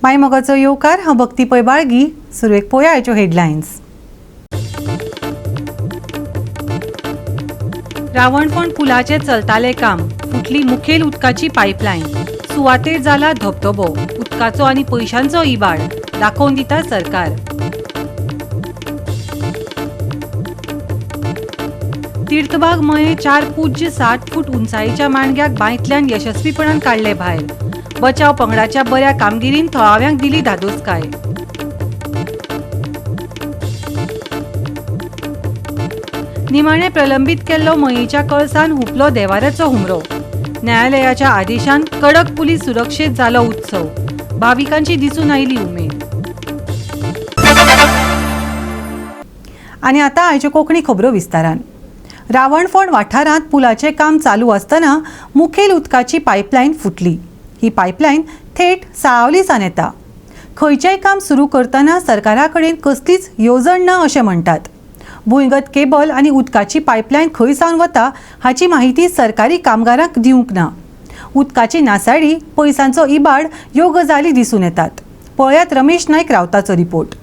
मायमोगाचो येवकार हांव भक्ती पै बाळगी. सुरवेक पळोवया आयच्यो हेडलायन्स. रावणफोंड पुलाचें चलतालें काम, फुटली मुखेल उदकाची पायपलायन. सुवातेर जाला धबधबो, उदकाचो आनी पयशांचो इबाड, दाखोवन दिता सरकार. तीर्थबाग मये 4.60 फूट उंचायेच्या मांडग्याक बांयतल्यान यशस्वीपणान काडले भायर. बचाव पंगडाच्या बऱ्या कामगिरीन थळाव्यांक दिली धादोसकाय. निमाणे प्रलंबीत केल्लो मयेच्या कळसान हुपलो देवाऱ्याचो हुमरो. न्यायालयाच्या आदेशान कडक पुलीस सुरक्षेत जालो उत्सव. भाविकांची दिसून आयली उमेद. आनी आतां आयच्यो कोंकणी खबरो विस्तारान. रावणफोंड वाठारांत पुलाचें काम चालू आसतना मुखेल उदकाची पायपलायन फुटली. ही पायपलायन थेट साळावलीसान येता. खंयचेंय काम सुरू करतना सरकारा कडेन कसलीच येवजण ना अशें म्हणटात. भुंयगत केबल आनी उदकाची पायपलायन खंय सावन वता हाची माहिती सरकारी कामगारांक दिवंक ना. उदकाची नासाडी, पयसांचो इबाड ह्यो गजाली दिसून येतात. पळयात रमेश नायक रावताचो रिपोर्ट.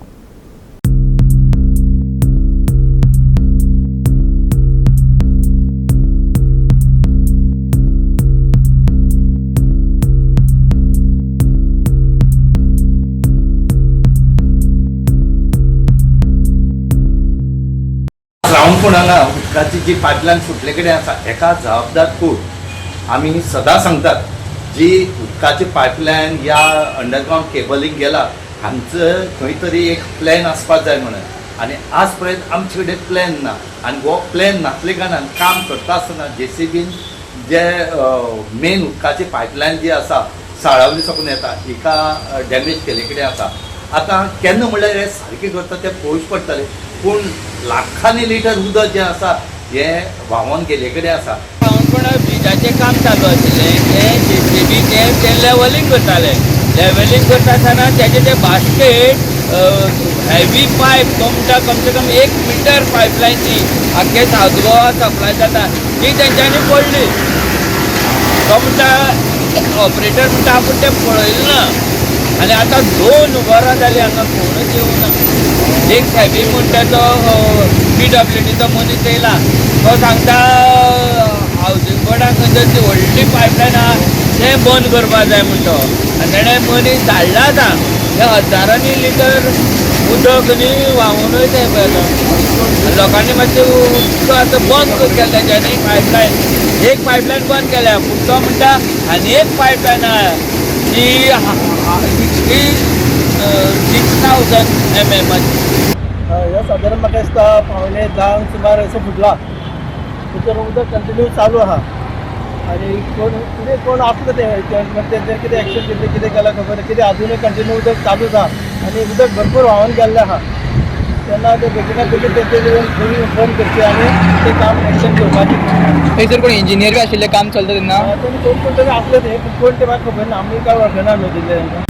रावणफोंड हांगा उदकाची जी पायपलायन फुटले कडेन आसा हेका जबाबदार कोण. आमी सदां सांगतात जी उदकाची पायपलायन या अंडरग्रावंड केबलिंग गेला हांचं खंय तरी एक प्लॅन आसपाक जाय म्हणून. आनी आज पर्यंत आमचे कडेन प्लॅन ना. आनी हो प्लॅन नासले कारणान काम करता आसतना JCBन जे मेन उदकाची पायपलायन जी आसा साळावली साकून येता हिका डॅमेज केले कडेन आसा. आतां केन्ना म्हणल्यार हे सारकें करता तें पळोवच पडटलें. पूण लाखांनी लिटर उदक जें आसा हें व्हांवोन गेले कडेन आसा. रावणफोंड ब्रिजाचें काम चालू आशिल्लें तें JCBचें तें लेवलिंग करताले. लेवलिंग करता आसतना तेजें तें बास्केट हेवी पायप तो म्हणटा कम से कम 1 मीटर पायपलायन ती आख्खे सावथ गोवा सप्लाय जाता ती तेंच्यांनी पडली. तो म्हणटा ऑपरेटर म्हणटा आपूण तें पळयलें ना. आनी आतां 2 वरां जालीं हांगा कोणूच येवना. एक साहेबी म्हणटा तो PWDचो मनीस येयला तो सांगता हावजींग बोर्डाक खंय ती व्हडली पायपलायन आहा तें बंद करपाक जाय म्हणटा. आनी तेणें मनीस धाडला आतां हे हजारांनी लिटर उदक न्ही व्हांवून वयता पळय. लोकांनी मातशें उदक आतां बंद केलें तेच्यांनी पायपलायन. एक पायपलायन बंद केल्या पूण तो म्हणटा आनी एक पायपलायन आहा ती 6000 mm. ह्यो सादारण म्हाका दिसता 9:45 सुमार असो फुटला. भितर उदक कंटिन्यू चालू आहा आनी कोण आसलो तेंचेर कितें एक्शन घेतलें कितें केलां खबर कितें अजुनूय कंटिन्यू उदक चालूच आहा आनी उदक भरपूर व्हांवून गेल्लें आहा. तेन्ना ते बेगिना बेगीन तेंचेर फोन करची आनी तें काम एक्शन घेवपाचें. थंयसर कोण इंजिनियर बी आशिल्लें काम चलता तेन्ना तेणी कोण तरी आसले ते कोण ते म्हाका खबर ना. आमी कांय वळखना न्हू दिल्ले तेंकां.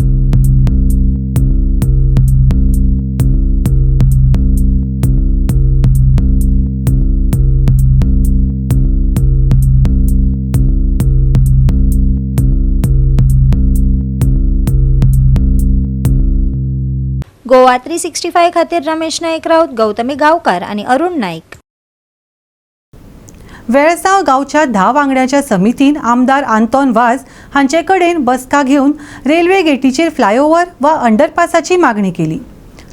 गोवा 365 खातीर रमेश नायक राऊत, गौतमी गांवकार आनी अरुण नायक. वेळसाव गांवच्या 10 वांगड्याच्या समितीन आमदार आंतोन वाज हांचे कडेन बसका घेवन रेल्वे गेटीचेर फ्लायओव्हर वा अंडरपासाची मागणी केली.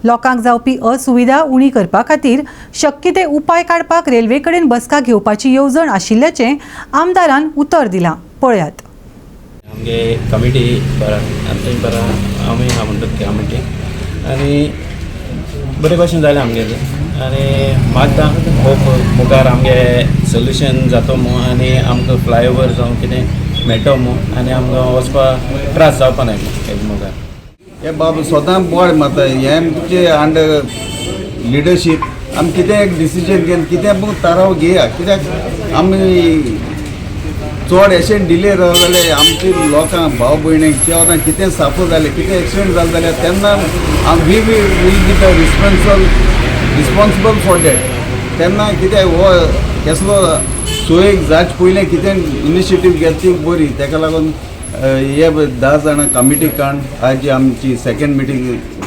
लोकांक जावपी असुविधा उणी करपा खातीर शक्य ते उपाय काडपाक रेल्वे कडेन बसका घेवपाची येवजण आशिल्ल्याचें आमदारान उतर दिलां. पळयात. आमगे कमिटी बरा आमी हा म्हणटात कमिटी आनी बरे भशेन जालें आमगेलें आनी मागता होप मुखार आमगे सोल्युशन जाता मू आनी आमकां फ्लायओवर जावं कितें मेळटा मू आनी आमकां वचपाक त्रास जावपा ना मुखार. हे बाबा स्वता बोड मारता हे आमचे अंडर लिडरशीप आमी कितें एक डिसिजन घेवन कितें थाराव घेया. कित्याक आमी चड अशें डिले जाले आमची लोकांक भाव भयणीक केन्ना कितें साफो जालें कितें एक्सिडेंट जालें जाल्यार तेन्ना we will be the responsible for that. तेन्ना कितें हो कसलो सोयेक जाच पयलें कितें इनिशिएटीव घेतली बरी. ताका लागून हे 10 जाणां कमिटी काण आज आमची सेकंड मिटींग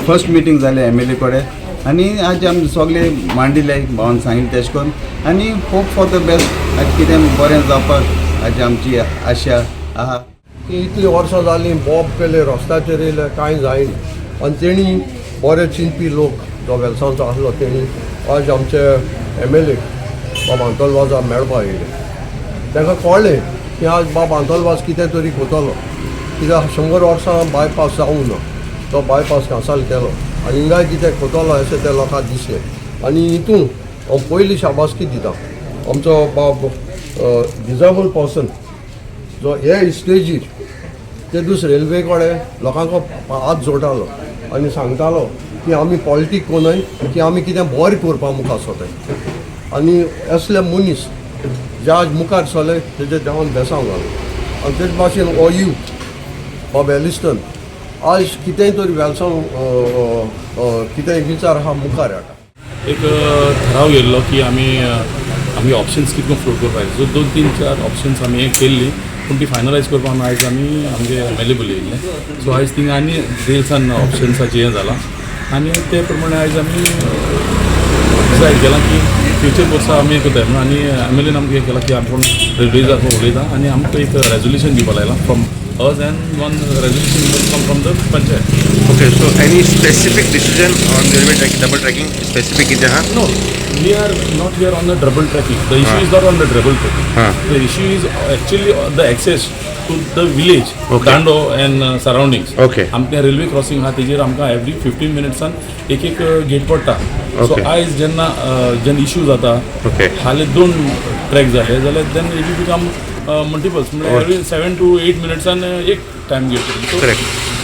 फर्स्ट मिटींग जाली MLA कडेन आनी आज आमी सगळे मांडिले भावान सांगिल्लें तेश कोन आनी होप फॉर द बेस्ट आज कितें बरें जावपाक आज आमची आशा आहा की इतलीं वर्सां जालीं बॉब केले रस्त्याचेर येयले कांय जायना आनी तेणी बरे चिंतपी लोक जो वेलसांवचो आसलो तेणी आज आमचे MLA बाब आंतोलवाजा मेळपा येयले ताका कळ्ळें की आज बाब आंतोलवाज कितें तरी कोतलो कित्याक 100 वर्सां बायपास जावंक ना तो बायपास कॅन्सल केलो आनी हिंगाय कितें कोतलो अशें ते लोकांक दिसलें आनी हितून हांव पयली शाबासकी दिता आमचो बाब डिजेबल पर्सन जो हे स्टेजीर ते दीस रेल्वे कडेन लोकांक हात जोडटालो आनी सांगतालो की आमी पॉलिटीक कोनय की आमी कितें बरें करपा मुखार सोदताय आनी असले मनीस जे आज मुखार चले तेजे देवान बेसांव घालो आनी तेच भाशेन हो यूथ बाब एलिस्टन आज कितेंय तरी वेलसांव कितेंय विचार हा मुखार हाडटा एक ठराव येयल्लो की आमी ऑप्शन्स कितको फ्लोट करपाक सो 2-3-4 ऑप्शन्स आमी हे केल्ली पूण ती फायनलायज करपाक आयज आमी आमगे MLA बलयल्ले सो आयज थिंगा आनी डिटेल्सान ऑप्शन्साचें हें जालां आनी ते प्रमाणे आयज आमी डिसायड केलां की फ्युचर वर्सा आमी करताय म्हणून आनी MLAन आमकां हें केलां की आपूण रेल्वेजाक उलयता आनी आमकां एक रेजोल्युशन दिवपा लायलां from us and one resolution will come from the panchayat. Okay, so any specific decision on the railway tracking, double tracking, specific is there? No, we are not here on the double tracking. The issue is not on the double tracking. The issue is actually the access to the village, Dando and surroundings. Okay. आमकां railway crossing हा तेजेर आमकां every 15 मिनिट्सान एक gate पडटा. So आयज जेन्ना issue जाता हाले 2 ट्रॅक जाले जाल्यार then it will become multiples म्हणजे एवरी 7 to 8 मिनिट्सान एक टायम गेट सो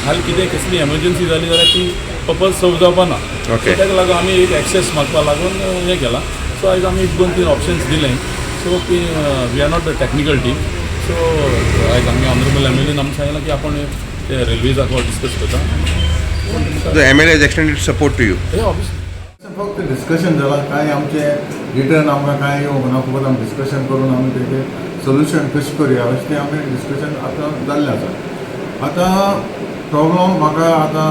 हाल कितें कसली एमर्जन्सी जाली जाल्यार ती पर्पज सर्व जावपा ना ताका लागून आमी एक एक्सेस मागपा लागून हें केलां सो आयज आमी 2-3 ऑप्शन्स दिले so we are not the technical team so आयज आमी ऑनरेबल MLAन आमकां सांगलां की आपण ते रेल्वेजाक डिस्कस करता The MLA has extended support to you. फक्त डिस्कशन जाला कांय आमचे रिटर्न आमकां कांय येवंक ना फकत आमी डिस्कशन करून आमी तेजें सोल्युशन कशें करया अशें तें आमी डिस्कशन आतां जाल्लें आसा आतां प्रॉब्लम म्हाका आतां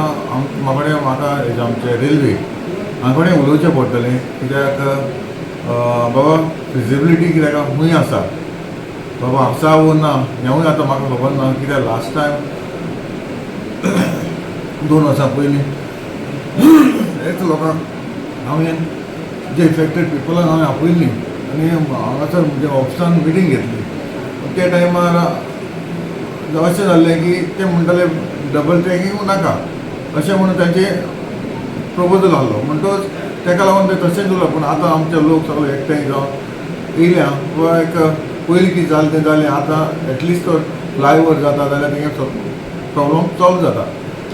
म्हाका हेजें आमचे रेल्वे हांगा कडेन उलोवचें पडटलें कित्याक बाबा फिजिबिलिटी कित्याक खूंय आसा बाबा आसा वो ना हेंवूय आतां म्हाका खबर ना कित्याक लास्ट टायम 2 वर्सां पयलीं हेच लोकांक हांवें जे इफेक्टेड पिपलांक हांवें आपयल्लीं आनी हांगासर म्हणजे ऑफिसान मिटींग घेतली त्या टायमार अशें जाल्लें की ते म्हणटाले डबल ट्रॅकिंग नाका अशें म्हणून तांचें प्रपोजल आहलो म्हणटच ताका लागून तें तशेंच उरलां पूण आतां आमचे लोक सगळे एकठांय जावन येयल्या वा एक पयलीं कितें जालें तें जालें आतां एटलिस्ट तो फ्लायओवर जाता जाल्यार तेंगे प्रॉब्लम सॉल्व जाता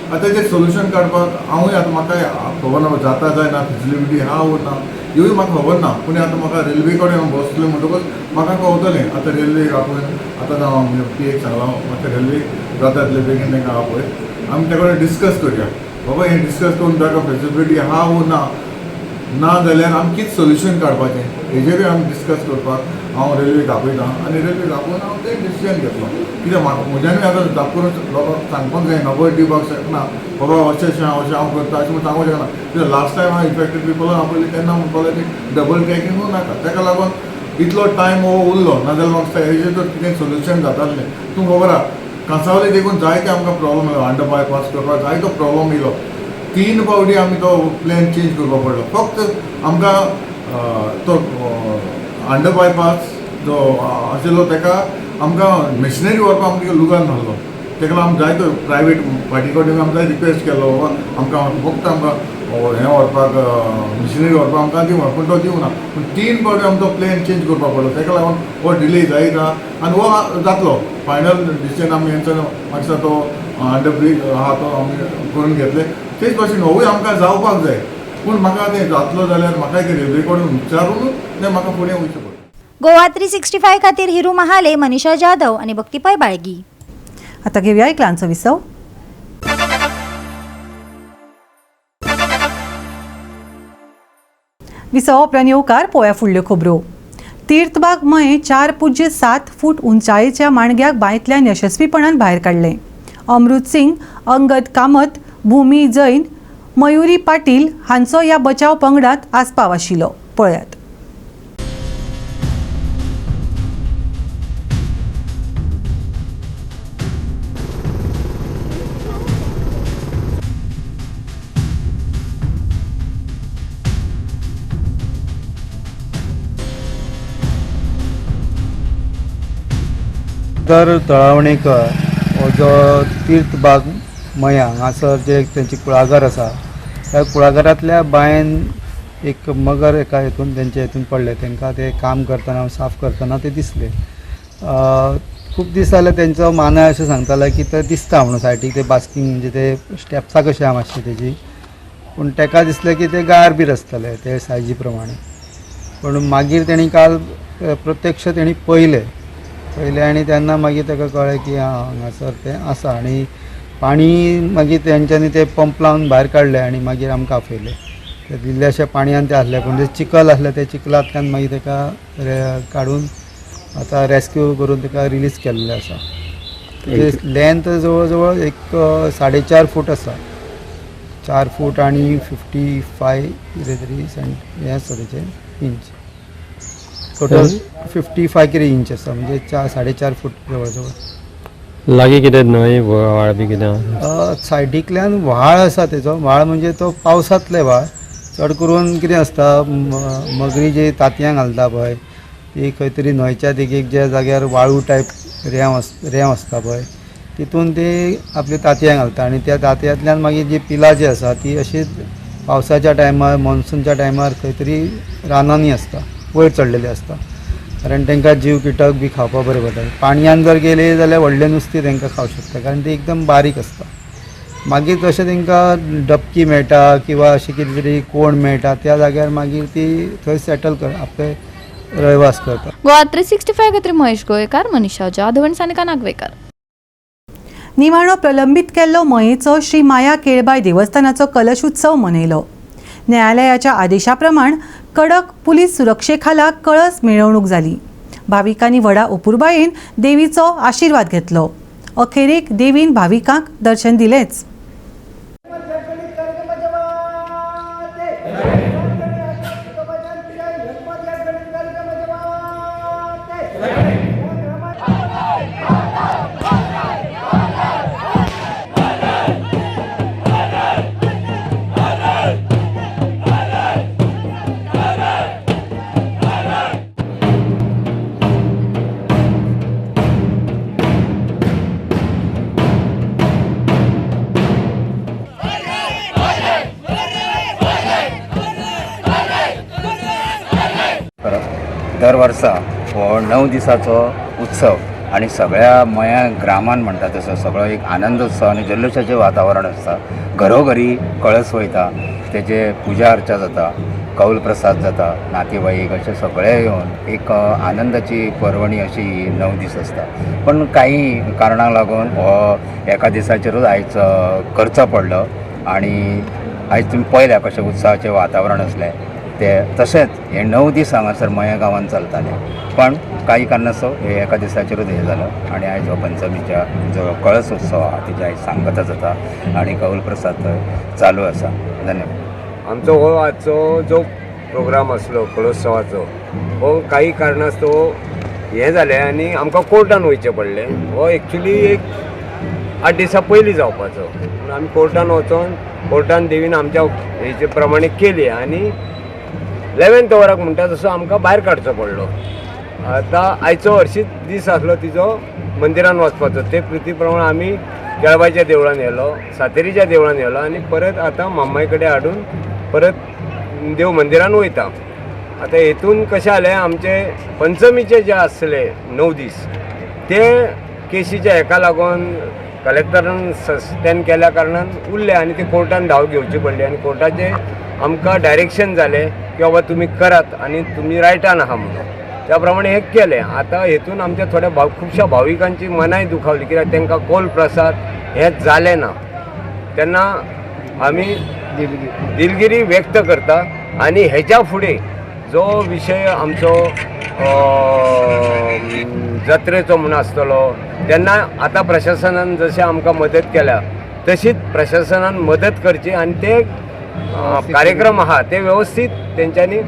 आतां तेजें सोल्युशन काडपाक हांवूय आतां म्हाका खबर ना जाता जाय ना फिजिबिलिटी आहा वो ना ह्योय म्हाका खबर ना पूण आतां म्हाका रेल्वे कडेन बसलें म्हणटकच म्हाका कळटलें आतां रेल्वे आपूण आतां PAक सांगलां म्हाका रेल्वे जाता तितले बेगीन तांकां आहा पळय आमी ते कडेन डिस्कस करया बाबा हें डिस्कस करून ताका फिजिबिलिटी आहा वो ना जाल्यार आमी कितें सोल्युशन काडपाचें हेजेरूय आमी डिस्कस करपाक हांव रेल्वेक आपयतां आनी रेल्वेक आपोवन हांव तें डिसिजन घेतलो कित्याक म्हाका म्हज्यानूय आतां दाखोवन लोकांक सांगपाक जायना नबळ दिवपाक शकना बाबा अशें हांव करता अशें म्हण सांगूंक शकना कित्याक लास्ट टायम हांव इफेक्टेड पिपलांक आपयलें तेन्ना म्हणपालें की डबल ट्रॅकिंगूय नाका ताका लागून इतलो टायम हो उरलो नाजाल्यार म्हाका हेजें जर कितें सोल्युशन जातालें तूं खबर आहा कांसावले देखून जायते आमकां प्रॉब्लम येयलो अंडर बायपास करपाक जायतो प्रॉब्लम येयलो 3 फावटी आमी तो प्लॅन चेंज करपाक पडलो फक्त आमकां तो अंडर बायपास जो आशिल्लो ताका आमकां मशिनरी व्हरपाक आमकां लुगार नासलो ताका लागून आमी जायतो प्रायवेट पार्टी कडेन आमी जाय रिक्वेस्ट केलो आमकां फक्त आमकां हें व्हरपाक मशिनरी व्हरपाक आमकां दिवं पूण तो दिवना पूण 3 फावटी आमकां प्लॅन चेंज करपाक पडलो ताका लागून हो डिले जायता आनी हो जातलो फायनल डिसिजन आमी हेंचो म्हाका दिसता तो अंडर ब्रीज आहा तो आमी करून घेतले तेच भाशेन होवूय आमकां जावपाक जाय पूण म्हाका तें जातलो जाल्यार म्हाका एक रेल्वे कडेन विचारून तें म्हाका फुडें वयचें पडटा गोवा 365 खातीर हिरू महाले, मनीषा जाधव आणि भक्तीपाय बाळगी. आता घेऊया एक ल्हानसो विसव. विसव उपरांत येवकार पोया फुडल्यो खबरो. तीर्थबाग मये 4.7 फूट उंचायेच्या माणग्याक बांयतल्यान यशस्वीपणान भायर काडले. अमृत सिंग, अंगद कामत, भूमी जैन, मयुरी पाटील हांचो ह्या बचाव पंगडात आस्पाव आशिल्लो. पळयात. तर तळावणेकर हो जो तीर्थबाग मया हांगासर जे तेंची कुळागर आसा त्या कुळागरांतल्या बायन एक मगर एका हितून तेंचे हितून पडले. तांकां ते काम करतना साफ करतना ते दिसले. खूब दीस जाले तेंचो मानय अशें सांगताले की ते दिसता म्हणून सायडीक ते बास्किंग म्हणजे ते स्टेप्सां कशी आहा मातशी तेजी, पूण ताका दिसलें की ते गार बीर आसतले ते सायजी प्रमाणे. पूण मागीर तेणी काल प्रत्यक्ष तेणी पळयले आनी तेन्ना मागीर ताका कळ्ळें की हांगासर तें आसा. आनी पाणी मागीर तेंच्यांनी ते पंप लावन भायर काडले आनी मागीर आमकां आपयले. ते दिल्लेशें पाणयान ते आसले पूण ते चिखल आसले ते चिखलांतल्यान मागीर ताका काडून आतां रेस्क्यू करून ताका रिलीज केल्ले आसा. तेजी लेंथ जवळ जवळ एक 4.5 फूट आसा. 4 फूट आनी 55 कितें तरी हें आसा तेचें इंच. टोटल 55 कितें इंच आसा म्हणजे 4.5 फूट जवळ जवळ. लागीं कितें न्हंय व्हाळ बी कितें सायडीकल्यान व्हाळ आसा तेचो. व्हाळ म्हणजे तो पावसांतले व्हाळ. चड करून कितें आसता मगरी जी तांतयां घालता पळय ती खंय तरी न्हंयच्या देगेक ज्या जाग्यार वाळू टायप रेंव आसता पळय तितून ती आपली तांतयां घालता आनी त्या तांतयांतल्यान मागीर जी पिलां जी आसा ती अशीच पावसाच्या टायमार मॉन्सूनच्या टायमार खंय तरी रानांनी आसता वयर चडलेली आसता. कारण तांकां जीव किटक बी खावपाक बरें पडटा. पाणयान जर गेले जाल्यार व्हडलें नुस्तें तांकां खावंक शकता कारण ती एकदम बारीक आसता. मागीर तशें तांकां डबकी मेळटा किंवा अशें कितें तरी कोण मेळटा त्या जाग्यार मागीर ती थंय सेटल कर आपले रहिवास करता. गोवा 365 खातीर महेश गोयकार, मनीषा जाधव, सानिका नागवेकर. निमाणो प्रलंबीत केल्लो मयेचो श्री माया केळबाई देवस्थानाचो कलश उत्सव मनयलो. न्यायालयाच्या आदेशा प्रमाण कडक पुलीस सुरक्षे खाला कळस मिरवणूक जाली. भाविकांनी व्हडा उपुरबायेन देवीचो आशीर्वाद घेतलो. अखेरेक देवीन भाविकांक दर्शन दिलेच. दर वर्सा हो 9 दिसाचो उत्सव आणि सगळ्या मया ग्रामान म्हणटा तसो सगळो एक आनंद उत्सव आणि जल्लोषाचें वातावरण आसता. घरोघरी कळस वयता, तेजे पुजा अर्चा जाता, कौल प्रसाद जाता, नातेवाईक अशे सगळे येवन एक आनंदाची पर्वणी अशी 9 दीस आसता. पण काही कारणाक लागून हो एका दिसाचेरूच आयज करचो पडलो आणि आयज तुमी पळयल्या कशें उत्सवाचें वातावरण आसलें ते. तशेंच हे 9 दीस हांगासर मया गांवांत चलताले पण काही कारणास्तव हे एका दिसाचेरूच हें जालें आणि आयज हो पंचमीच्या जो कळस उत्सव आहा तेजी आयज सांगता जाता आणि कौल प्रसाद थंय चालू आसा. धन्यवाद. आमचो हो आजचो जो प्रोग्राम आसलो कळोत्सवाचो हो काही कारणास्तव हें जालें आनी आमकां कोर्टान वयचें पडलें. हो एक्चुली एक 8 दिसां पयलीं जावपाचो पूण आमी कोर्टान वचोन कोर्टान देवीन आमच्या हेचे प्रमाणे केली आनी 11th वराक म्हणटा तसो आमकां भायर काडचो पडलो. आतां आयचो हरशीत दीस आसलो तिजो मंदिरान वचपाचो. ते कृती प्रमाणे आमी केळबाईच्या देवळान येयलो, सातेरीच्या देवळान येयलो आनी परत आतां मामाई कडेन हाडून परत देव मंदिरान वयता. आतां हेतून कशें जालें आमचे पंचमीचे जे आसले 9 दीस ते केसीच्या हेका लागून कलेक्टरान सस्पेंड केल्या कारणान उरले आनी ते कोर्टान धांव घेवची पडली आनी कोर्टाचे आमकां डायरेक्शन जालें की बाबा तुमी करात आनी तुमी रायटान आहा म्हणून. त्या प्रमाणे हें केलें. आतां हेतून आमच्या थोड्या खुबश्या भाविकांची मनाय दुखावली कित्याक तांकां कौल प्रसाद हें जालें ना. तेन्ना आमी दिलगिरी व्यक्त करता आनी हेच्या फुडें जो विशय आमचो जत्रेचो म्हूण आसतलो तेन्ना आतां प्रशासनान जशें आमकां मदत केल्या तशीच प्रशासनान मदत करची आनी ते कार्यक्रम आहा ते व्यवस्थीत तेंच्यांनी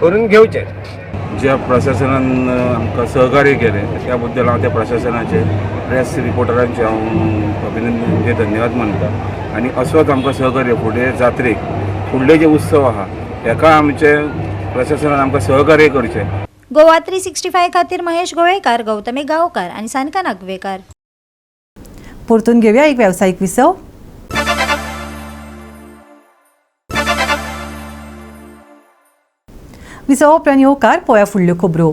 करून घेवचे. ज्या प्रशासनान आमकां सहकार्य केलें त्या बद्दल हांव त्या प्रशासनाचे प्रेस रिपोर्टरांचे हांव अभिनंदन म्हणजे धन्यवाद मानता. आनी असोच आमकां सहकार्य फुडें जात्रेक फुडले जे उत्सव आहा हेका आमचे प्रशासनान आमकां सहकार्य करचें. गोवा 365 खातीर महेश गोळेकार, गौतमी गांवकार आणि सानिका नागवेकर. परतून घेऊया एक व्यावसायिक विसव. विसव उपरांत येवकार पळोवया फुडल्यो खबरो.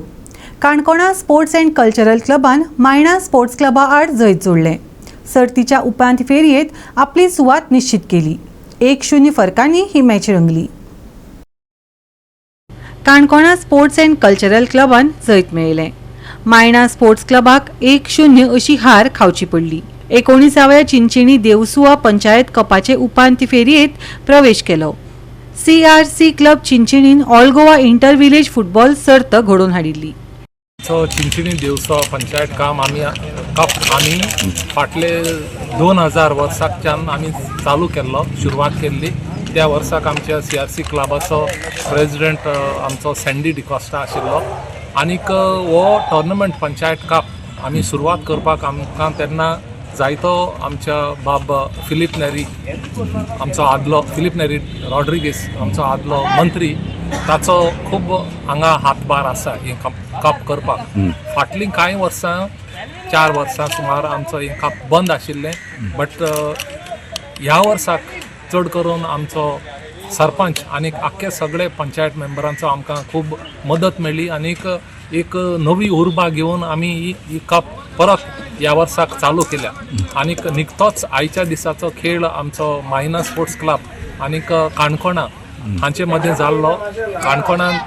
काणकोणा स्पोर्ट्स अँड कल्चरल क्लबान मायणा स्पोर्ट्स क्लबा आड जैत जोडलें. सर्तीच्या उपांत्य फेरयेत आपली सुवात निश्चित केली. 1-0 फरकांनी ही मॅच रंगली. काणकोणा स्पोर्ट्स अँड कल्चरल क्लबान जैत मेळयलें. मायणा स्पोर्ट्स क्लबाक 1-0 अशी हार खावची पडली. 19व्या चिंचिणी देवसुआ पंचायत कपाचे उपांत्य फेरयेत प्रवेश केलो. CRC क्लब चिंचिणीन all Goa inter village football सर्त घडोवन हाडिल्ली. चिंचिणी देवसुआ पंचायत कप आमी फाटले 2000 वर्साच्यान आमी चालू केल्लो, सुरवात केल्ली. त्या वर्साक आमच्या CRC क्लबाचो प्रेसिडेंट आमचो सँडी डिकॉस्टा आशिल्लो. आनीक हो टोर्नामेंट पंचायत कप आमी सुरवात करपाक आमकां तेन्ना जायतो आमच्या बाब फिलीप नेरी आमचो आदलो फिलीप नेरी रॉड्रिगीस आमचो आदलो मंत्री ताचो खूब हांगा हातभार आसा हें कप करपाक. फाटलीं कांय वर्सां 4 वर्सां सुमार आमचो हें कप बंद आशिल्लें. बट ह्या वर्साक चड करून आमचो सरपंच आनीक आख्खे सगळे पंचायत मेंबरांचो आमकां खूब मदत मेळ्ळी. आनीक एक नवी उर्बा घेवन आमी ही कप परत ह्या वर्साक चालू केल्या. आनीक निकतोच आयच्या दिसाचो खेळ आमचो मायना स्पोर्ट्स क्लब आनीक काणकोणा हांचे मदें जाल्लो. काणकोणान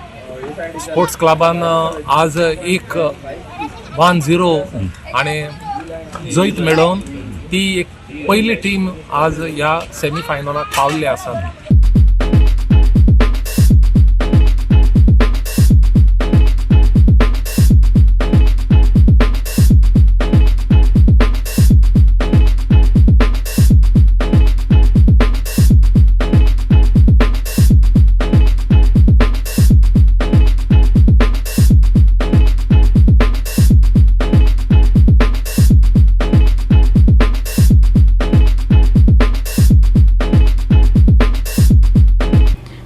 स्पोर्ट्स क्लबान आज 1-0 आनी जैत मेळोवन ती एक पयली टीम आज ह्या सेमी फायनलाक पावल्ली आसा.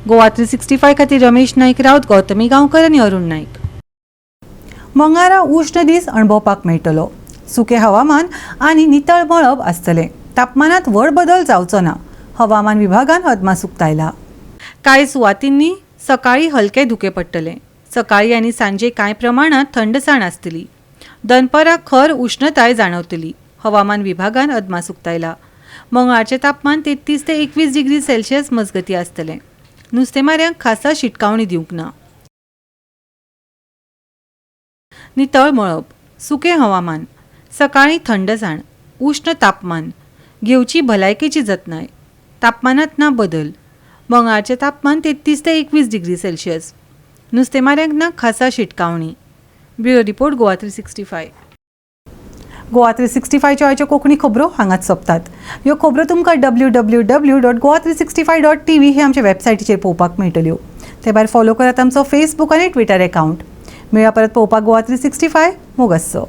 गोवा 365 खातीर रमेश नाईक रावत, गौतमी गांवकर आनी अरुण नाईक. मंगळारा उश्ण दीस अणभवपाक मेळटलो. सुकें हवामान आनी नितळ मळब आसतलें. तापमानात व्हड बदल जावचो ना, हवामान विभागान अदमास उक्तायला. कांय सुवातींनी सकाळी हलके धुके पडटले. सकाळी आनी सांजे कांय प्रमाणात थंडसाण आसतली. दनपाराक खर उश्णताय जाणवतली, हवामान विभागान अदमास उक्तायला. मंगळारचें तापमान 33 ते 21 डिग्री सेल्सियस मजगती आसतलें. नुस्तेमाऱ्यांक खासा शिटकावणी दिवंक ना. नितळ मळब, सुकें हवामान, सकाळी थंडसाण, उश्ण तापमान, घेवची भलायकेची जतनाय. तापमानात ना बदल. मंगळारचें तापमान 33 ते 21 डिग्री सेल्सियस. नुस्तेमाऱ्यांक ना खासा शिटकावणी. Bureau report Goa 365. गोवा 365 च्यो आयच्यो कोंकणी खबरो हांगाच सोंपतात. ह्यो खबरो तुमकां www.goa365.tv हे आमच्या वेबसायटीचेर पळोवपाक मेळटल्यो. ते भायर फॉलो करात आमचो फेसबूक आनी ट्विटर अकावंट. मेळ्या परत पळोवपाक गोवा 365. मोगस्सो.